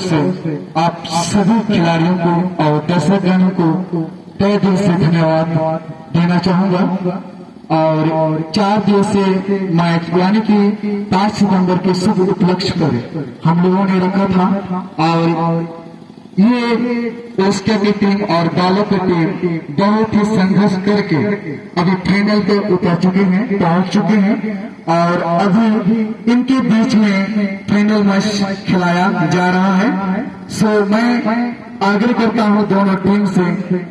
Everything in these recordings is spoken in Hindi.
से आप सभी खिलाड़ियों को और दर्शकगणों को तहे दिल से धन्यवाद देना चाहूंगा। और 4 दिवसीय मैच यानी कि 5 सितंबर के शुभ उपलक्ष्य पर हम लोगों ने रखा था और ये ओस्टिया की टीम और बालों की टीम बहुत ही संघर्ष करके अभी फाइनल पे उतर चुके हैं, पहुंच चुके हैं और अभी इनके बीच में फाइनल मैच खिलाया जा रहा है। सो मैं आग्रह करता हूं दोनों टीम से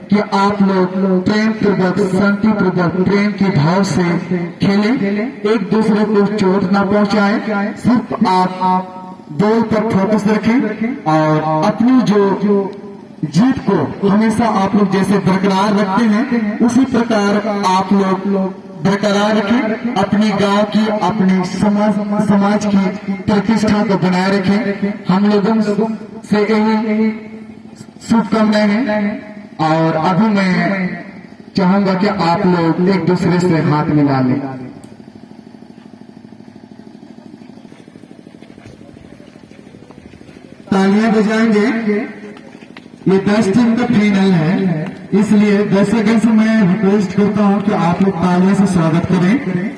कि आप लोग प्रेम पूर्वक, शांति पूर्वक, प्रेम की भाव से खेलें, एक दूसरे को चोट ना पहुंचाएं, सिर्फ आप बॉल पर फोकस रखें और अपनी जो जीत को हमेशा आप लोग जैसे बरकरार रखते हैं उसी प्रकार आप लोग बरकरार रखें, अपनी गांव की, अपनी समाज की प्रतिष्ठा को बनाए रखें। हम लोगों से यही शुभकामनाएं हैं और अभी मैं चाहूंगा कि आप लोग एक दूसरे से हाथ मिला लें। तालियां बजाएंगे। ये 10 टीम का फाइनल है, इसलिए दर्शकों से मैं रिक्वेस्ट करता हूं कि आप लोग तालियों से स्वागत करें।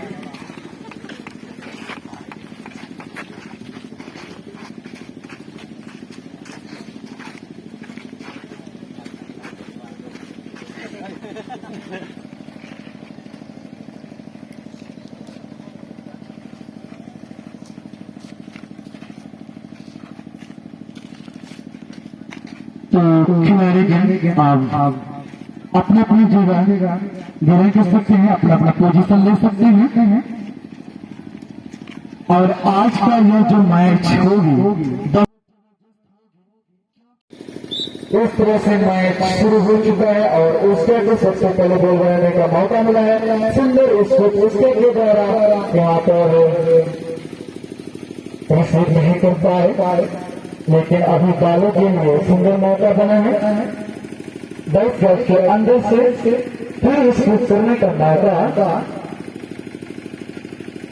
तो खिलाड़ी आप अपने अपनी जगह ग्रहण कर सकते हैं, अपना अपना पोजीशन ले सकते हैं और आज का यह जो मैच होगी इस तरह से मैच शुरू हो चुका है और उसके को सबसे पहले बॉल बनाने का मौका मिला है। सुंदर उसके के द्वारा यहाँ पर रिसीव नहीं कर पाए, लेकिन अभी बालों के लिए सुंदर मौका बना है। 10 गज के अंदर से फिर इसको करने का मौका,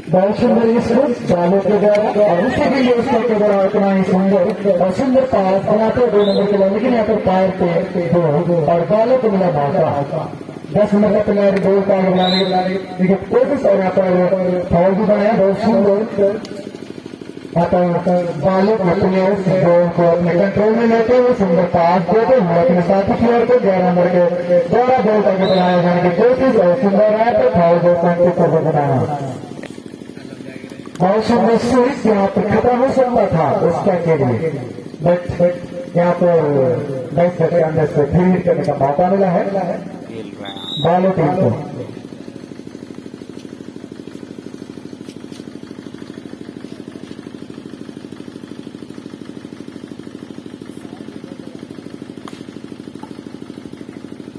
बहुत सुंदर स्कोर बालों के द्वारा और उसी के लिए उसका के द्वारा इतना ही सुंदर और सुंदर पास बनाते 2 नंबर के लिए, लेकिन यहाँ पर पैर पे और बालों को मिला मौका। 10 नंबर का प्लेयर गोल का बनाने कोशिश और यहाँ पर फाउल भी बनाया, बहुत सुंदर बालों को प्लेयर बॉल को अपने कंट्रोल में लेते हुए सुंदर पास देते हुए अपने साथी प्लेयर को 11 नंबर के द्वारा बॉल का बनाया जाने की कोशिश और सुंदर है तो फाउल बॉल को बनाया। बहुत सुंदर स्विच यहाँ पर खत्म हो सकता था उसका के लिए, बट यहाँ पर 10 के अंदर से फिर करने का मौका मिला है बालों टीम को।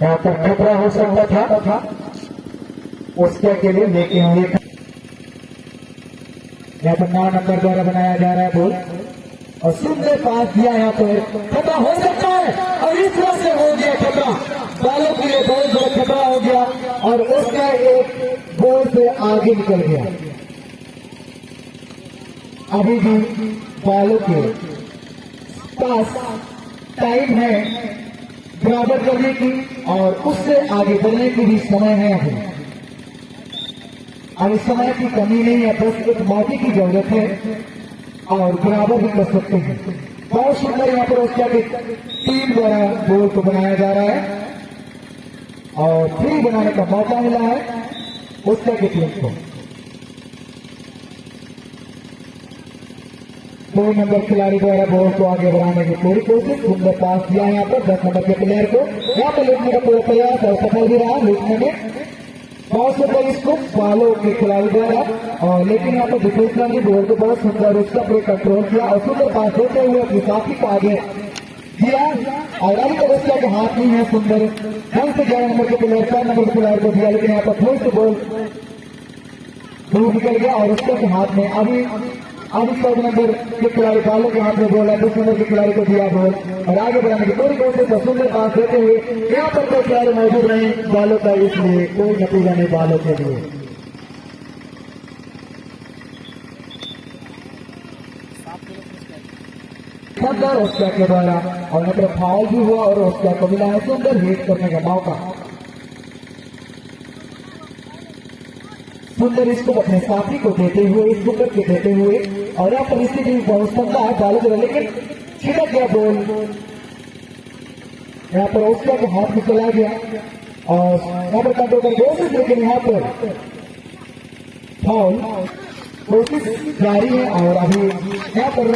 यहाँ पर खतरा हो सकता था उसके के लिए, लेकिन ये यहाँ पर 9 नंबर द्वारा बनाया जा रहा है बॉल और सुंदर पास दिया। यहाँ पर खतरा हो सकता है और इस तरह से हो गया खतरा, बालों के लिए बहुत बड़ा खतरा हो गया और उसका एक बॉल से आगे निकल गया। अभी भी बालों के पास टाइम है बराबर करने की और उससे आगे बढ़ने की भी समय है। अब इस समय की कमी नहीं है, बस एक मौके की जरूरत है और बराबर भी कर सकते हैं। बहुत सुंदर यहाँ पर उसका टीम द्वारा बॉल को बनाया जा रहा है और फ्री बनाने का मौका मिला है उसका की टीम को। 2 नंबर खिलाड़ी द्वारा बॉल को आगे बढ़ाने की पूरी कोशिश, सुंदर पास दिया यहाँ पर 10 नंबर के प्लेयर को, यहाँ पर लूटने का पूरा प्रयास और सफल भी रहा लूटने में। बहुत सुंदर इसको बालों के खिलाड़ी द्वारा और लेकिन यहाँ पर डिफेंस ने बॉल को बहुत सुंदर उसका पूरे कंट्रोल किया और सुंदर पास होते हुए अपनी साथी को आगे दिया और अभी तक उसका के हाथ नहीं है सुंदर ढंग से 11 नंबर के प्लेयर 4 नंबर के प्लेयर को दिया, लेकिन यहाँ पर थोड़ी सी बॉल दूर निकल गया और उसके हाथ में अभी 4 नंबर के खिलाड़ी बालों के हाथ में बॉल है, 10 नंबर के खिलाड़ी को दिया बॉल और आगे बढ़ाने की पूरी कोशिश सुंदर पास देते हुए यहाँ पर कोई खिलाड़ी मौजूद नहीं बालों का, इसलिए कोई नतीजा नहीं बालों के लिए। अंदर उसका के द्वारा और यहाँ पर फाउल भी हुआ और उसका को मिला है सुंदर हिट करने का मौका। सुंदर इसको अपने साथी को देते हुए इस बुकर के देते हुए और यहाँ पर इसकी भी बहुत सकता है बालू को, लेकिन छिटक गया बॉल। यहाँ पर उसका के हाथ में चला गया और यहाँ पर कंट्रोल कर कोशिश, लेकिन यहाँ पर फाउल कोशिश जारी है और अभी यहाँ पर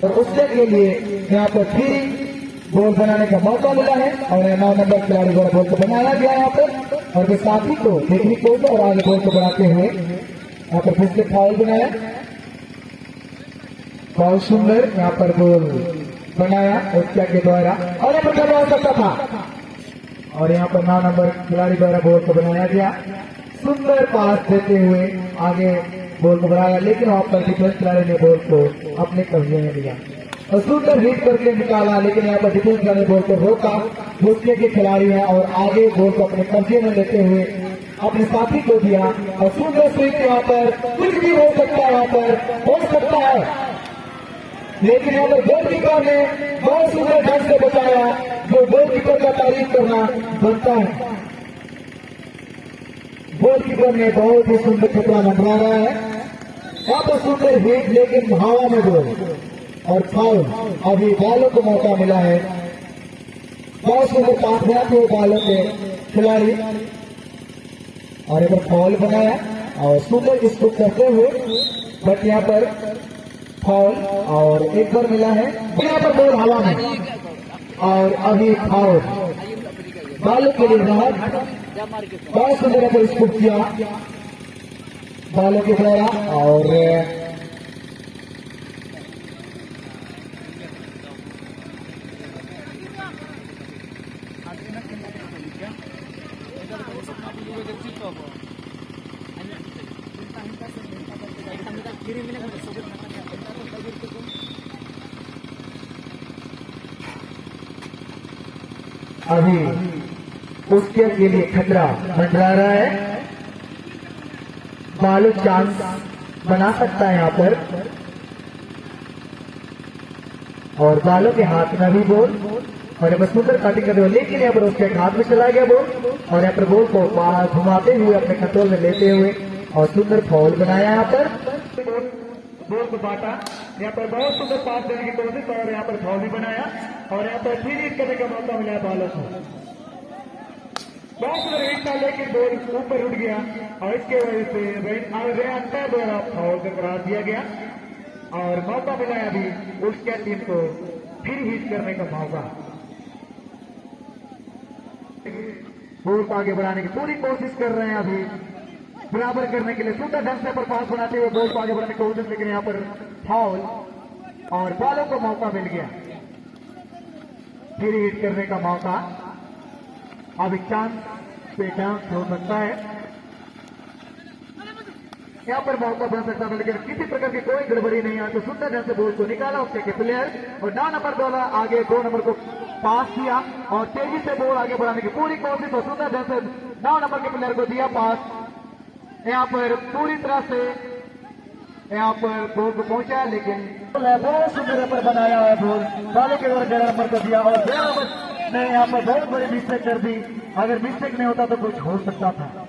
और उसके के लिए यहाँ पर फिर गोल बनाने का मौका मिला है और 9 नंबर खिलाड़ी द्वारा गोल को बनाया गया यहाँ पर और साथी को देखने को और आगे गोल को बनाते हुए यहाँ पर फिर से फाउल बनाया। बहुत सुंदर यहाँ पर गोल बनाया उसका के द्वारा और यहाँ पर क्या हो सकता था और यहाँ पर 9 नंबर खिलाड़ी द्वारा गोल को बनाया गया। सुंदर पास देते हुए आगे गोल को बनाया, लेकिन वहां पर डिफेंस खिलाड़ी ने बॉल को अपने कब्जे में लिया और सुंदर हिट करके निकाला, लेकिन यहाँ पर डिफेंस खिलाड़ी बॉल को रोका। दूसरे के खिलाड़ी हैं और आगे बॉल को अपने कब्जे में लेते हुए अपने साथी को दिया और सुंदर स्विंग यहाँ पर कुछ भी हो सकता है, यहाँ पर हो सकता है, लेकिन यहाँ पर गोलकीपर ने बहुत सुंदर ढंग से बचाया, जो गोलकीपर का तारीफ करना बनता है। गोलकीपर ने बहुत ही सुंदर खतरा मंडरा रहा है, यहाँ पर सुंदर हिट, लेकिन हवा में गोल और फाउल। अभी बालों को मौका मिला है, बहुत सुंदर पास बनाते हुए बालों के खिलाड़ी और एक बार फाउल बनाया और सुंदर इसको करते हुए, बट यहाँ पर फाउल और एक बार मिला है, यहाँ पर बॉल हवा में और अभी फाउल बालों के लिए राहत। बहुत सुंदर पर इसको किया बालों के द्वारा और अभी उसके लिए खतरा मंडरा रहा है। बालू चांस बना सकता है यहाँ पर और बालों के हाथ में भी बॉल और यहाँ पर सुंदर कटिंग करते हुए, लेकिन यहाँ पर उसके हाथ में चला गया बॉल और यहाँ पर बॉल को घुमाते हुए अपने कंट्रोल में लेते हुए और सुंदर फाउल बनाया। यहाँ पर बॉल को बांटा, यहाँ पर बहुत सुंदर पास देने की कोशिश और यहाँ पर फाउल भी बनाया और यहाँ पर फिर हिट करने का मौका मिला बालों को। बहुत सुंदर हिट था, लेकिन बॉल ऊपर उठ गया और इसके वजह से द्वारा फाउल का करार दिया गया और मौका मिला अभी उसके टीम को फिर हिट करने का मौका। बॉल को आगे बढ़ाने की पूरी कोशिश कर रहे हैं, अभी बराबर करने के लिए सुंदर ढंग से पर पास बनाते हुए बॉल को आगे बढ़ाने की कोशिश, लेकिन यहाँ पर फाउल और बालों को मौका मिल गया फिर हिट करने का मौका। अभी चांस पे चांस हो सकता है, यहाँ पर मौका बन सकता है, लेकिन किसी प्रकार की कोई गड़बड़ी नहीं है। तो सुंदर ढंग से बॉल को निकाला उसके प्लेयर और 9 नंबर द्वारा आगे 2 नंबर को पास किया और तेजी से बॉल आगे बढ़ाने की पूरी कोशिश और सुंदर ढंग से 9 नंबर के प्लेयर को दिया पास। यहाँ पर पूरी तरह से यहाँ पर बॉल को पहुंचा, लेकिन बहुत सुंदर पर बनाया है बॉल बालों के द्वारा 11 नंबर को दिया और 11 नंबर ने यहाँ पर बहुत बड़ी मिस्टेक कर दी। अगर मिस्टेक नहीं होता तो कुछ हो सकता था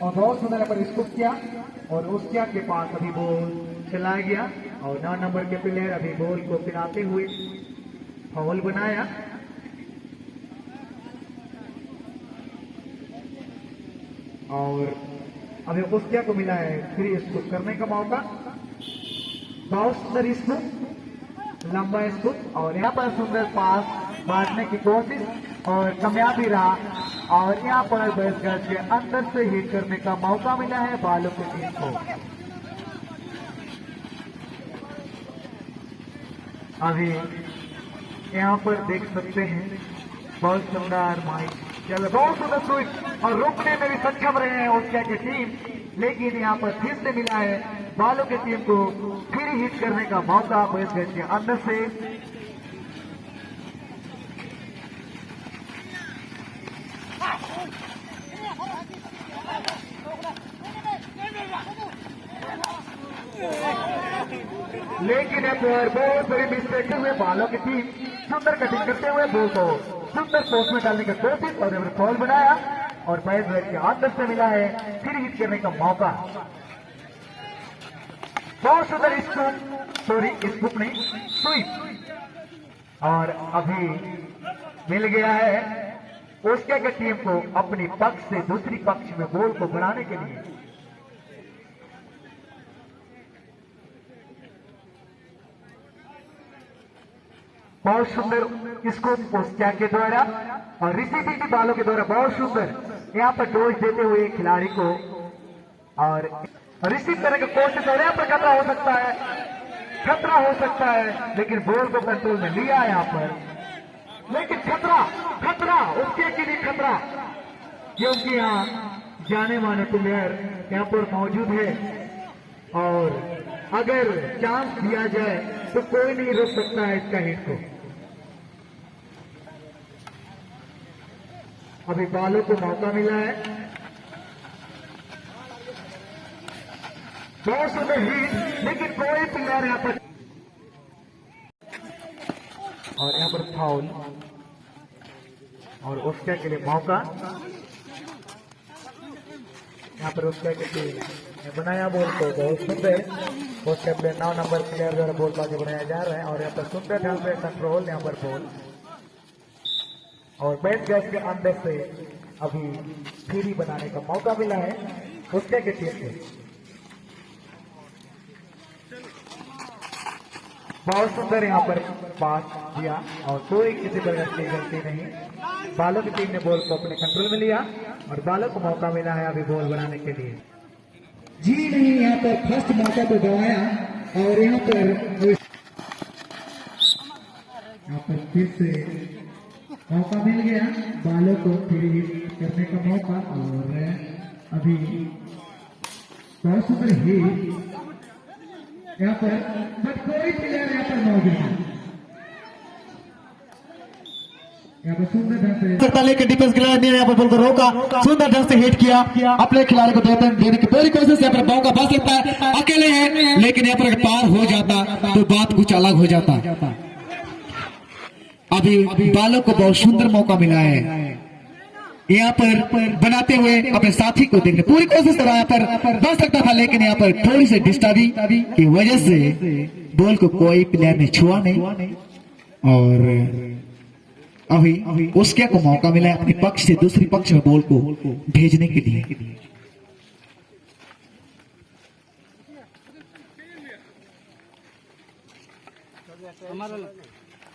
और बहुत सुंदर पर स्कूप किया और उसके के पास अभी बॉल चलाया गया और 9 नंबर के प्लेयर अभी बॉल को पिराते हुए फाउल बनाया। और अभी उसके को मिला है फिर स्कूप करने का मौका। बहुत सुंदर स्कूप, लंबा स्कूप और यहाँ पर सुंदर पास बांटने की कोशिश और कामयाबी रहा और यहाँ पर 10 गज के अंदर से हिट करने का मौका मिला है बालों की टीम को। अभी यहाँ पर देख सकते हैं बहुत सुंदर माइक चल, बहुत सुंदर स्विच और रोकने में भी सक्षम रहे हैं उसके की टीम, लेकिन यहाँ पर फिर से मिला है बालों की टीम को फिर हिट करने का मौका बॉयज गेट के अंदर से। लेकिन अब बहुत बड़ी मिस्टेक हुए बालों की टीम सुंदर कटिंग करते हुए बॉल को सुंदर पोस्ट में डालने की कोशिश और फॉल बनाया और बॉयज गेट के अंदर से मिला है फिर हिट करने का मौका। बहुत सुंदर स्कूप नहीं स्वीप और अभी मिल गया है उसके टीम को अपनी पक्ष से दूसरी पक्ष में बॉल को बढ़ाने के लिए। बहुत सुंदर स्कूप ओस्टिया के द्वारा और ऋषि बालों के द्वारा बहुत सुंदर यहाँ पर डोज देते हुए खिलाड़ी को और रिसीव करने की कोशिश हो रही है। पर खतरा हो सकता है, खतरा हो सकता है, लेकिन बॉल को कंट्रोल में लिया यहाँ पर। लेकिन खतरा उसके के लिए खतरा, क्योंकि यहाँ जाने माने प्लेयर यहाँ पर मौजूद है और अगर चांस दिया जाए तो कोई नहीं रोक सकता है इसका हिट को। अभी बालों को मौका मिला है, बहुत सुंदर हिट, लेकिन कोई प्लेयर यहाँ पर और यहाँ पर फाउल और उसके के लिए मौका। यहाँ पर उसके टीम बनाया बॉल को बहुत सुंदर उसके प्लेयर 9 नंबर प्लेयर द्वारा बॉल बाजी बनाया जा रहा है और यहाँ पर सुंदर ढंग से कंट्रोल यहाँ पर बॉल और बैट गैस के अंदर से अभी फ्री बनाने का मौका मिला है उसके टीम को। बहुत सुंदर यहाँ पर पास दिया और कोई किसी प्रकार की गलती नहीं। बालों की टीम ने बॉल को अपने कंट्रोल में लिया और बालों को मौका मिला है अभी बॉल बनाने के लिए। जी नहीं, यहाँ पर फर्स्ट मौका तो गवाया और यहाँ पर फिर से मौका मिल गया बालों को फिर हिट करने का मौका और अभी बहुत सुंदर हिट यहाँ पर, बट कोई प्लेयर यहाँ पर मौजूद है। यहाँ पर सुंदर ढंग से लेकर डिफेंस खिलाड़ी ने यहाँ पर बॉल को रोका, सुंदर ढंग से हिट किया, अपने खिलाड़ी को देने की पूरी कोशिश। यहाँ पर मौका बच सकता है, अकेले है, लेकिन यहाँ पर अगर पार हो जाता तो बात कुछ अलग हो जाता। अभी बालों को बहुत सुंदर मौका मिला है यहाँ पर बनाते हुए अपने साथी को देखने पूरी कोशिश करा, यहाँ पर बच सकता था, लेकिन यहाँ पर थोड़ी सी डिस्टर्बिंग की वजह से बॉल को कोई प्लेयर ने छुआ नहीं और अभी उसके को मौका मिला है अपने पक्ष से दूसरी पक्ष में बॉल को भेजने के लिए।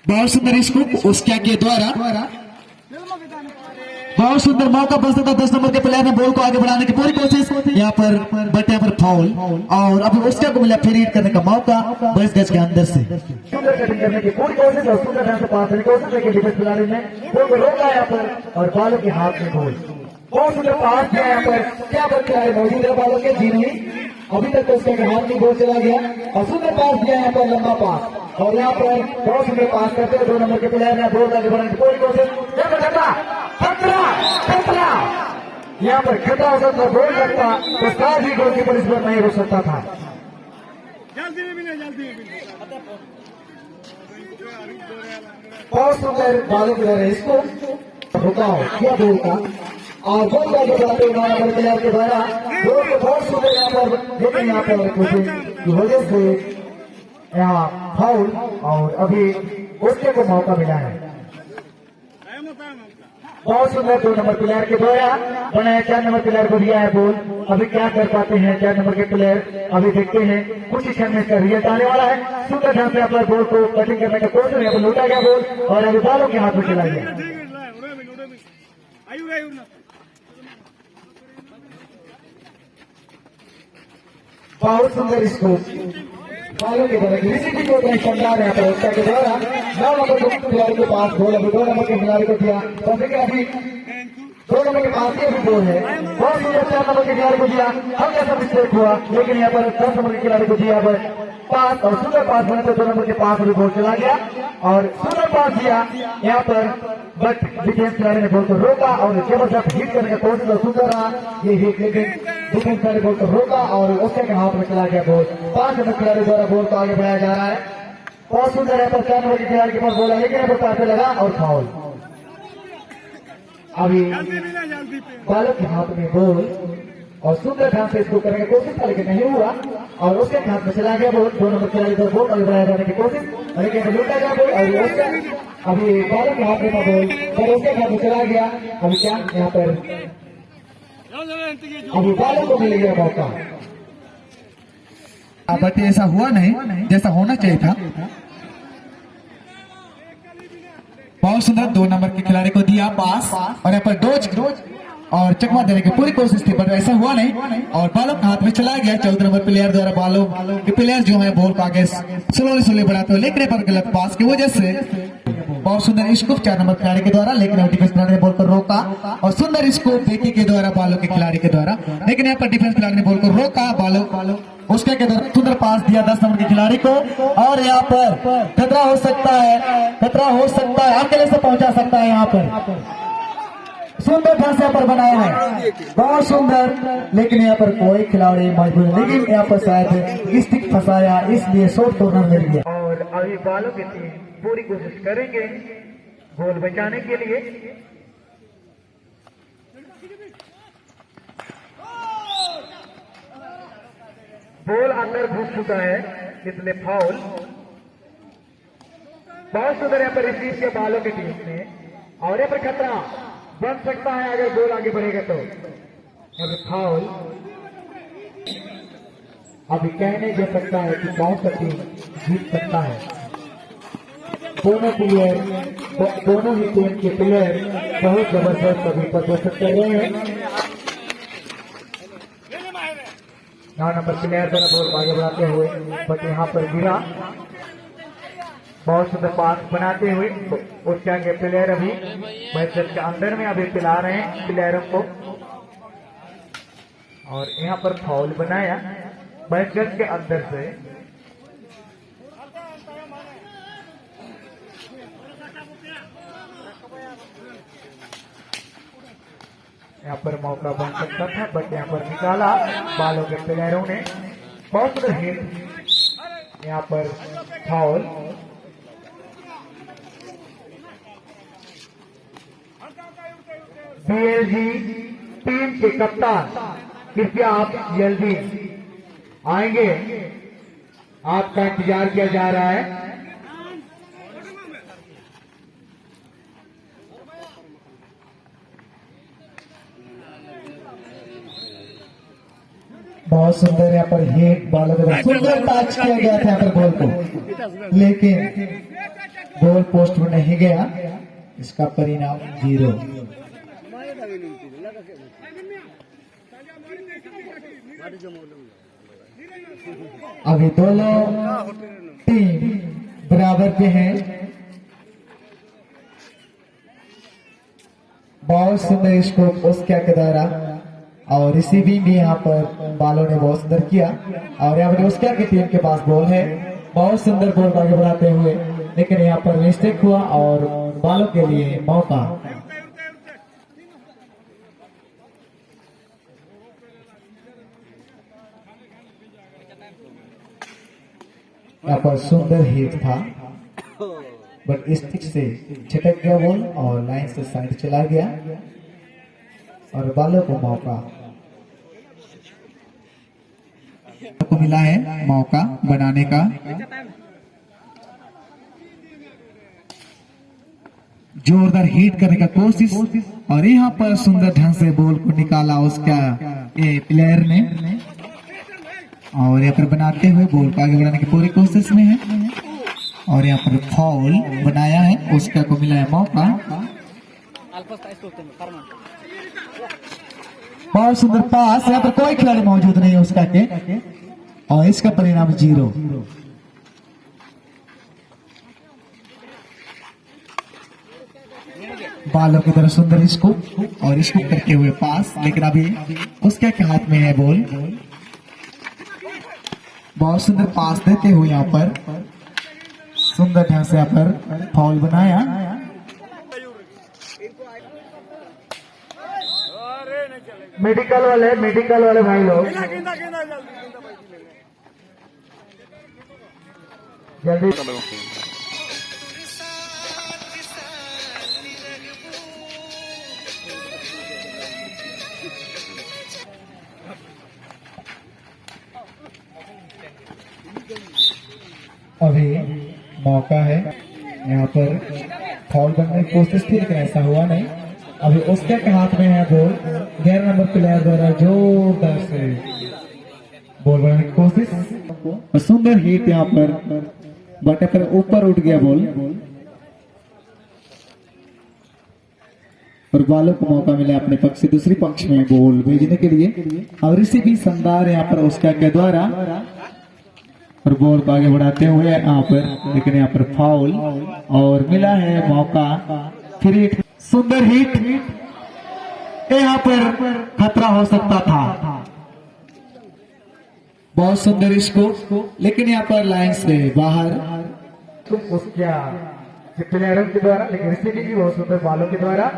बहुत सुंदर स्कूप उसके के द्वारा बहुत सुंदर मौका बच सकता। 10 नंबर के प्लेयर ने बॉल को आगे बढ़ाने की पूरी कोशिश, यहाँ पर बट यहाँ पर फाउल और अभी उसके को मिला फिर हिट करने का मौका बॉयज गज के अंदर से। सुंदर कटिंग करने की पूरी कोशिश और सुंदर ढंग से पास करने की कोशिश, लेकिन डिफेंस खिलाड़ी ने बॉल को रोका यहाँ पर और बालों के हाथ में बॉल बहुत सुंदर पास किया। यहाँ पर क्या पर खिलाड़ी मौजूद है बालों के? जी नहीं, अभी तक तो उसके हाथ में बॉल चला गया और सुंदर पास दिया यहाँ पर, लंबा पास और यहाँ पर बहुत सुंदर पास करते हुए 2 नंबर के प्लेयर ने बॉल आगे बढ़ाने की पूरी कोशिश। यहाँ पर खतरा हो सकता, बोल सकता तो साथ ही गोलकीपर इस पर नहीं रुक सकता था। बहुत सुंदर बालों की तरह इसको रुकाओ किया बॉल का और बॉल आगे बढ़ाते हुए 9 नंबर प्लेयर के द्वारा बॉल को बहुत सुंदर यहाँ पर, लेकिन यहाँ पर कुछ वजह से यहाँ फाउल और अभी उसके को मौका मिला है। बहुत सुंदर 2 नंबर प्लेयर के द्वारा बनाया, 4 नंबर प्लेयर को दिया है बॉल। अभी क्या कर पाते हैं 4 नंबर के प्लेयर, अभी देखते हैं कुछ ही क्षण में इसका रिजल्ट आने वाला है। सुंदर ढंग से अपना बॉल को कटिंग करने का कोशिश, यहाँ पर लूटा गया बॉल और अभी बालों के हाथ में चला गया। बहुत सुंदर स्कोर बालों के द्वारा किसी को नहीं शानदार यहाँ पर उसका के द्वारा 9 नंबर के खिलाड़ी के पास बॉल अभी 2 नंबर के खिलाड़ी को दिया, तो अभी 2 नंबर के पास ये भी गोल है। बहुत ही 4 नंबर के खिलाड़ी को दिया, हम जैसा मिस्टेक हुआ, लेकिन यहाँ पर 10 नंबर के खिलाड़ी को दिया पर पास और सुंदर पास बने तो 2 नंबर के पास भी गोल चला गया और सुंदर पास दिया यहाँ पर, बट डिफेंस खिलाड़ी ने बॉल को रोका और जबरदस्त हिट करने का कोशिश और सुंदर रहा ये हिट, लेकिन डिफेंस खिलाड़ी बॉल को रोका और उसके हाथ में चला गया बॉल। 5 नंबर खिलाड़ी द्वारा बॉल को आगे बढ़ाया जा रहा है। बहुत सुंदर है पर 4 नंबर के खिलाड़ी के पास बोला, लेकिन यहाँ पर पैर पे लगा और फाउल। अभी बालक के हाथ में बॉल और सुंदर ढंग से इसको करने की कोशिश था, लेकिन नहीं हुआ और उसके हाथ में चला गया बॉल। 2 नंबर खिलाड़ी पर बॉल आगे बढ़ाया जाने की कोशिश, लेकिन लूटा गया बॉल और उसका अभी बालक के हाथ में था बॉल पर उसके हाथ में चला गया। अभी क्या यहाँ पर अभी बालक को मिल गया मौका, बट ऐसा हुआ नहीं जैसा होना चाहिए था। बहुत सुंदर 2 नंबर के खिलाड़ी को दिया पास और यहाँ पर डोज और चकमा देने की पूरी कोशिश थी, पर ऐसा हुआ नहीं और बालों के हाथ में चला गया। 14 नंबर प्लेयर द्वारा बालों के प्लेयर जो है बॉल को आगे स्लोली बढ़ाते हुए, लेकिन पर गलत पास की वजह से बहुत सुंदर स्कूप 4 नंबर खिलाड़ी के द्वारा, लेकिन डिफेंस खिलाड़ी ने बॉल को रोका और सुंदर स्कूप बेकी के द्वारा बालों के खिलाड़ी के द्वारा, लेकिन यहाँ पर डिफेंस खिलाड़ी ने बॉल को रोका। बालों उसके के द्वारा सुंदर पास दिया 10 नंबर के खिलाड़ी को और यहाँ पर खतरा हो सकता है, अकेले से पहुंचा सकता है। यहाँ पर सुंदर ढंग से यहाँ पर बनाया है, बहुत सुंदर, लेकिन यहाँ पर कोई खिलाड़ी मजबूर, लेकिन यहाँ पर शायद स्टिक फंसाया इसलिए शॉर्ट कॉर्नर मिल गया। और अभी बालों की टीम पूरी कोशिश करेंगे गोल बचाने के लिए। बॉल अंदर घुस चुका है, इसलिए फाउल। बहुत सुंदर यहाँ पर रिसीव किया बालों की टीम ने और यहाँ पर खतरा बन सकता है अगर बॉल आगे बढ़ेगा तो। अभी फाउल, अभी कहने जा सकता है कि कौन सा टीम जीत सकता है। दोनों ही टीम के प्लेयर बहुत जबरदस्त अभी प्रदर्शन कर रहे हैं। 9 नंबर प्लेयर द्वारा बॉल आगे बढ़ाते हुए, बट यहाँ पर गिरा। बहुत सुंदर पास बनाते हुए उसके आगे प्लेयर अभी मैच के अंदर में अभी पिला रहे हैं प्लेयरों को और यहाँ पर फाउल बनाया मैच के अंदर से। यहाँ पर मौका बन सकता था, बट यहाँ पर निकाला बालों के प्लेयरों ने। बहुत सुंदर हिट, यहाँ पर फाउल। बीएलजी टीम के कप्तान कृपया आप जल्दी आएंगे, आपका इंतजार किया जा रहा है। बहुत सुंदर यहाँ पर हिट, बालों के सुंदर टच किया गया था यहाँ पर बॉल को, लेकिन बॉल पोस्ट में नहीं गया, इसका परिणाम 0। अभी दोनों टीम बराबर पे हैं। बहुत सुंदर स्कोप उसके के द्वारा और रिसीविंग भी यहाँ पर बालों ने बहुत सुंदर किया और यहाँ पर उसके की टीम के पास बॉल है। बहुत सुंदर बॉल को आगे बढ़ाते हुए, लेकिन यहाँ पर मिस्टेक हुआ और बालों के लिए मौका। यहाँ पर सुंदर हिट था, बट स्टिक से छिटक गया बॉल और लाइन से साइड चला गया और बालों को मौका को मिला है मौका बनाने का। जोरदार हिट करने का कोशिश और यहाँ पर सुंदर ढंग से बॉल को निकाला उसका प्लेयर ने और यहाँ पर बनाते हुए बॉल को आगे बढ़ाने की पूरी कोशिश में है और यहाँ पर फाउल बनाया है, उसका को मिला है मौका। बहुत सुंदर पास, यहाँ पर कोई खिलाड़ी मौजूद नहीं है उसका के और इसका परिणाम 0। बालों की तरह सुंदर स्कूप और स्कूप करते हुए पास, लेकिन अभी उसके हाथ में है बॉल। बहुत सुंदर पास देते हुए यहाँ पर सुंदर ढंग से यहाँ पर फाउल बनाया। मेडिकल वाले भाई लोग जल्दी अभी मौका है यहाँ पर फाउल बनने की कोशिश थी, लेकिन ऐसा हुआ नहीं। अभी उसके हाथ में है बॉल। 11 नंबर प्लेयर द्वारा जोरदार से बॉल बनाने की कोशिश, सुंदर हिट यहाँ पर, बटे पर ऊपर उठ गया बॉल और बालों को मौका मिला अपने पक्ष से दूसरी पक्ष में बॉल भेजने के लिए। और इसी भी शानदार यहाँ पर उसका के द्वारा और बॉल को आगे बढ़ाते हुए यहाँ पर, लेकिन यहाँ पर फाउल और मिला है मौका। फिर एक सुंदर हिट, यहाँ पर खतरा हो सकता था। बहुत सुंदर इसको, लेकिन यहाँ पर लाइन से बाहर उसके प्लेयरों के द्वारा, लेकिन रिसीविंग भी बहुत सुंदर बालों के द्वारा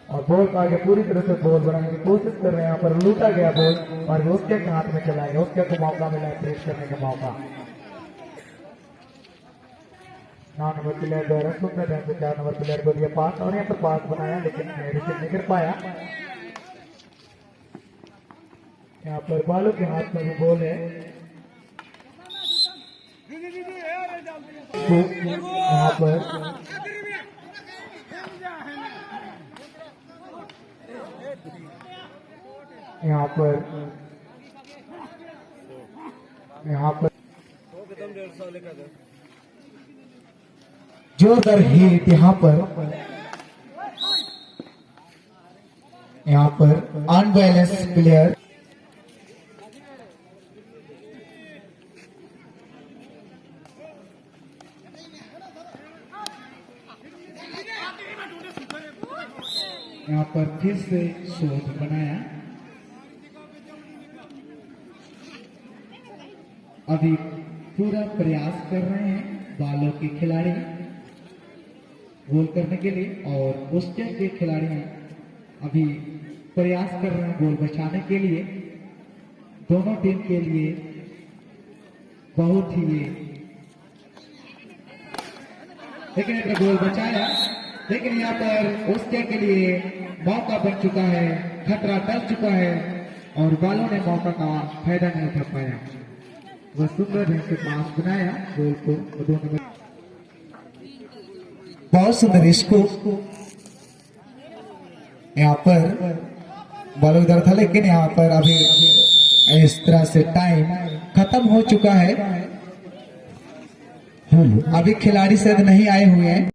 और बॉल को आगे पूरी तरह से बॉल बनाने की कोशिश कर रहे हैं। यहाँ पर लूटा गया बॉल और उसके हाथ में चला गया, उसके को मौका मिला प्रेस करने का मौका। 9 नंबर प्लेयर द्वारा सुंदर ढंग से 4 नंबर प्लेयर को दिया पास और यहाँ पर पास बनाया, लेकिन रिसीव नहीं कर पाया। यहाँ पर बालों के हाथ में भी बॉल है। यहाँ पर जोरदार हिट यहाँ पर अनबैलेंस प्लेयर यहाँ पर फिर से शोध बनाया। अभी पूरा प्रयास कर रहे हैं बालों के खिलाड़ी गोल करने के लिए और उसके के खिलाड़ी अभी प्रयास कर रहे हैं गोल बचाने के लिए। दोनों टीम के लिए बहुत ही, लेकिन एक गोल बचाया, लेकिन यहाँ पर उसके के लिए मौका बन चुका है, खतरा टल चुका है और बालों ने मौका का फायदा नहीं उठा पाया। वह सुंदर ढंग से पास बनाया गोल को, दोनों बहुत सुंदर इसको यहाँ पर बालों की तरफ था, लेकिन यहाँ पर अभी इस तरह से टाइम खत्म हो चुका है। अभी खिलाड़ी शायद नहीं आए हुए हैं।